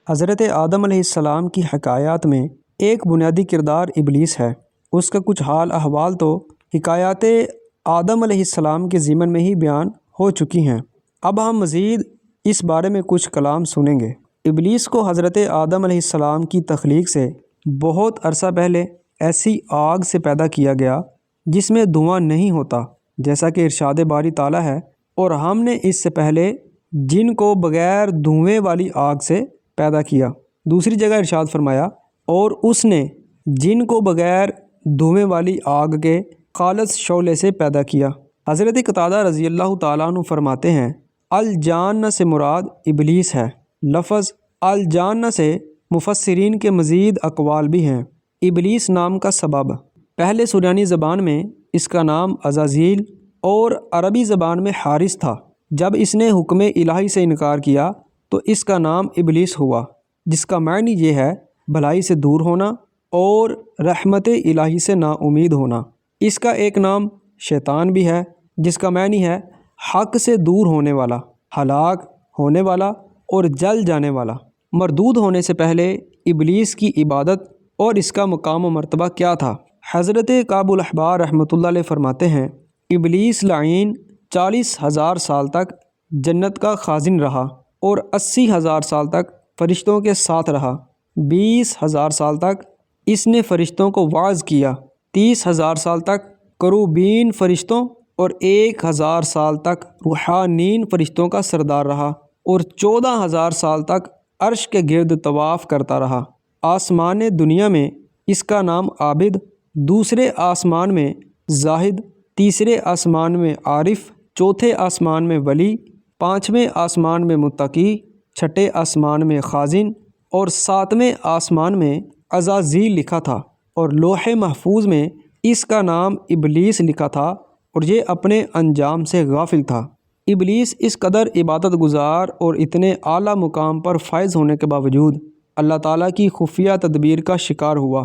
حضرت آدم علیہ السلام کی حکایات میں ایک بنیادی کردار ابلیس ہے۔ اس کا کچھ حال احوال تو حکایات آدم علیہ السلام کے ضمن میں ہی بیان ہو چکی ہیں۔ اب ہم مزید اس بارے میں کچھ کلام سنیں گے۔ ابلیس کو حضرت آدم علیہ السلام کی تخلیق سے بہت عرصہ پہلے ایسی آگ سے پیدا کیا گیا جس میں دھواں نہیں ہوتا، جیسا کہ ارشاد باری تعالیٰ ہے، اور ہم نے اس سے پہلے جن کو بغیر دھویں والی آگ سے پیدا کیا۔ دوسری جگہ ارشاد فرمایا، اور اس نے جن کو بغیر دھویں والی آگ کے خالص شعلے سے پیدا کیا۔ حضرت قتادہ رضی اللہ تعالیٰ عنہ فرماتے ہیں، الجان سے مراد ابلیس ہے۔ لفظ الجان سے مفسرین کے مزید اقوال بھی ہیں۔ ابلیس نام کا سبب، پہلے سریانی زبان میں اس کا نام عزازیل اور عربی زبان میں حارث تھا۔ جب اس نے حکم الہی سے انکار کیا تو اس کا نام ابلیس ہوا، جس کا معنی یہ ہے بھلائی سے دور ہونا اور رحمت الہی سے نا امید ہونا۔ اس کا ایک نام شیطان بھی ہے، جس کا معنی ہے حق سے دور ہونے والا، ہلاک ہونے والا اور جل جانے والا۔ مردود ہونے سے پہلے ابلیس کی عبادت اور اس کا مقام و مرتبہ کیا تھا؟ حضرت کعب الاحبار رحمۃ اللہ علیہ فرماتے ہیں، ابلیس لعین 40,000 سال تک جنت کا خازن رہا اور 80,000 سال تک فرشتوں کے ساتھ رہا۔ 20,000 سال تک اس نے فرشتوں کو وعظ کیا، 30,000 سال تک کروبین فرشتوں اور 1,000 سال تک روحانین فرشتوں کا سردار رہا اور 14,000 سال تک عرش کے گرد طواف کرتا رہا۔ آسمان دنیا میں اس کا نام عابد، دوسرے آسمان میں زاہد، تیسرے آسمان میں عارف، چوتھے آسمان میں ولی، پانچویں آسمان میں متقی، چھٹے آسمان میں خازن اور ساتویں آسمان میں عزازیل لکھا تھا، اور لوح محفوظ میں اس کا نام ابلیس لکھا تھا، اور یہ اپنے انجام سے غافل تھا۔ ابلیس اس قدر عبادت گزار اور اتنے اعلیٰ مقام پر فائز ہونے کے باوجود اللہ تعالیٰ کی خفیہ تدبیر کا شکار ہوا،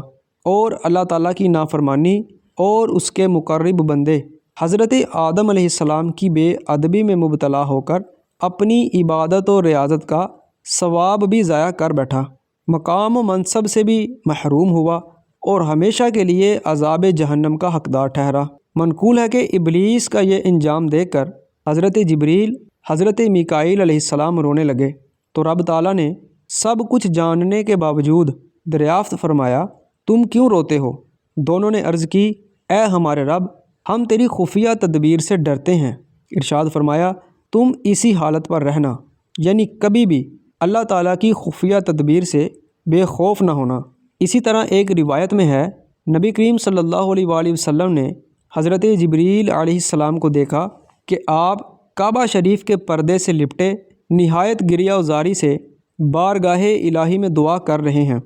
اور اللہ تعالیٰ کی نافرمانی اور اس کے مقرب بندے حضرت آدم علیہ السلام کی بے ادبی میں مبتلا ہو کر اپنی عبادت و ریاضت کا ثواب بھی ضائع کر بیٹھا، مقام و منصب سے بھی محروم ہوا اور ہمیشہ کے لیے عذاب جہنم کا حقدار ٹھہرا۔ منقول ہے کہ ابلیس کا یہ انجام دیکھ کر حضرت جبریل، حضرت میکائیل علیہ السلام رونے لگے، تو رب تعالیٰ نے سب کچھ جاننے کے باوجود دریافت فرمایا، تم کیوں روتے ہو؟ دونوں نے عرض کی، اے ہمارے رب، ہم تیری خفیہ تدبیر سے ڈرتے ہیں۔ ارشاد فرمایا، تم اسی حالت پر رہنا، یعنی کبھی بھی اللہ تعالیٰ کی خفیہ تدبیر سے بے خوف نہ ہونا۔ اسی طرح ایک روایت میں ہے، نبی کریم صلی اللہ علیہ وآلہ وسلم نے حضرت جبریل علیہ السلام کو دیکھا کہ آپ کعبہ شریف کے پردے سے لپٹے نہایت گریہ وزاری سے بارگاہ الہی میں دعا کر رہے ہیں،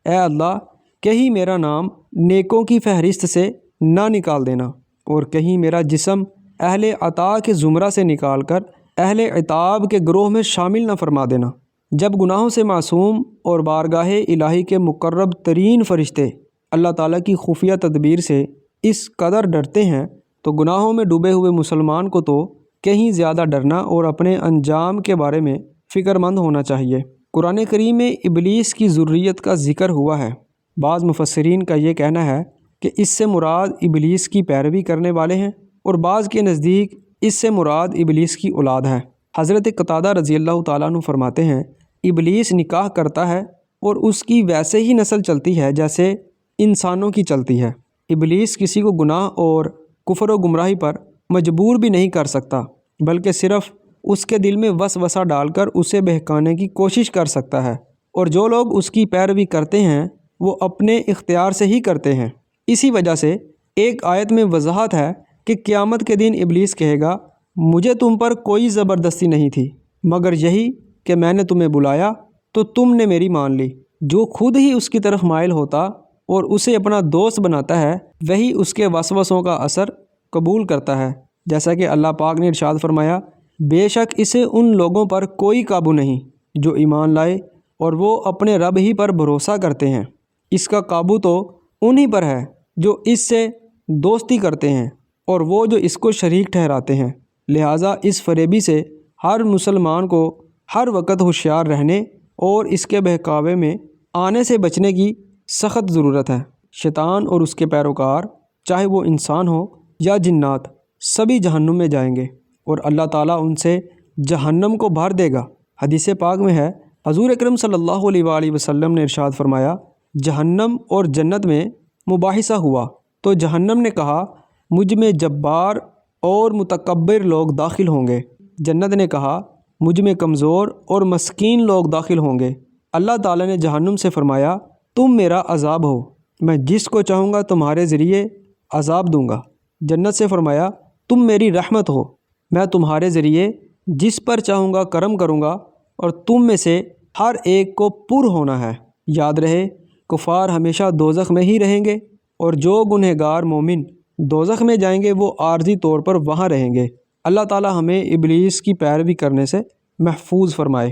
اے اللہ، کہیں میرا نام نیکوں کی فہرست سے نہ نکال دینا، اور کہیں میرا جسم اہل عطا کے زمرہ سے نکال کر اہل عتاب کے گروہ میں شامل نہ فرما دینا۔ جب گناہوں سے معصوم اور بارگاہ الہی کے مقرب ترین فرشتے اللہ تعالیٰ کی خفیہ تدبیر سے اس قدر ڈرتے ہیں تو گناہوں میں ڈوبے ہوئے مسلمان کو تو کہیں زیادہ ڈرنا اور اپنے انجام کے بارے میں فکر مند ہونا چاہیے۔ قرآن کریم میں ابلیس کی ذریت کا ذکر ہوا ہے۔ بعض مفسرین کا یہ کہنا ہے کہ اس سے مراد ابلیس کی پیروی کرنے والے ہیں، اور بعض کے نزدیک اس سے مراد ابلیس کی اولاد ہے۔ حضرت قتادہ رضی اللہ تعالیٰ عنہ فرماتے ہیں، ابلیس نکاح کرتا ہے اور اس کی ویسے ہی نسل چلتی ہے جیسے انسانوں کی چلتی ہے۔ ابلیس کسی کو گناہ اور کفر و گمراہی پر مجبور بھی نہیں کر سکتا، بلکہ صرف اس کے دل میں وسوسہ ڈال کر اسے بہکانے کی کوشش کر سکتا ہے، اور جو لوگ اس کی پیروی کرتے ہیں وہ اپنے اختیار سے ہی کرتے ہیں۔ اسی وجہ سے ایک آیت میں وضاحت ہے کہ قیامت کے دن ابلیس کہے گا، مجھے تم پر کوئی زبردستی نہیں تھی مگر یہی کہ میں نے تمہیں بلایا تو تم نے میری مان لی۔ جو خود ہی اس کی طرف مائل ہوتا اور اسے اپنا دوست بناتا ہے، وہی اس کے وسوسوں کا اثر قبول کرتا ہے، جیسا کہ اللہ پاک نے ارشاد فرمایا، بے شک اسے ان لوگوں پر کوئی قابو نہیں جو ایمان لائے اور وہ اپنے رب ہی پر بھروسہ کرتے ہیں۔ اس کا قابو تو انہی پر ہے جو اس سے دوستی کرتے ہیں اور وہ جو اس کو شریک ٹھہراتے ہیں۔ لہٰذا اس فریبی سے ہر مسلمان کو ہر وقت ہوشیار رہنے اور اس کے بہکاوے میں آنے سے بچنے کی سخت ضرورت ہے۔ شیطان اور اس کے پیروکار، چاہے وہ انسان ہو یا جنات، سبھی جہنم میں جائیں گے اور اللہ تعالیٰ ان سے جہنم کو بھر دے گا۔ حدیث پاک میں ہے، حضور اکرم صلی اللہ علیہ وآلہ وسلم نے ارشاد فرمایا، جہنم اور جنت میں مباحثہ ہوا تو جہنم نے کہا مجھ میں جبار اور متکبر لوگ داخل ہوں گے۔ جنت نے کہا مجھ میں کمزور اور مسکین لوگ داخل ہوں گے۔ اللہ تعالیٰ نے جہنم سے فرمایا تم میرا عذاب ہو، میں جس کو چاہوں گا تمہارے ذریعے عذاب دوں گا۔ جنت سے فرمایا تم میری رحمت ہو، میں تمہارے ذریعے جس پر چاہوں گا کرم کروں گا اور تم میں سے ہر ایک کو پر ہونا ہے۔ یاد رہے کفار ہمیشہ دوزخ میں ہی رہیں گے اور جو گنہگار مومن دوزخ میں جائیں گے وہ عارضی طور پر وہاں رہیں گے۔ اللہ تعالی ہمیں ابلیس کی پیروی کرنے سے محفوظ فرمائے۔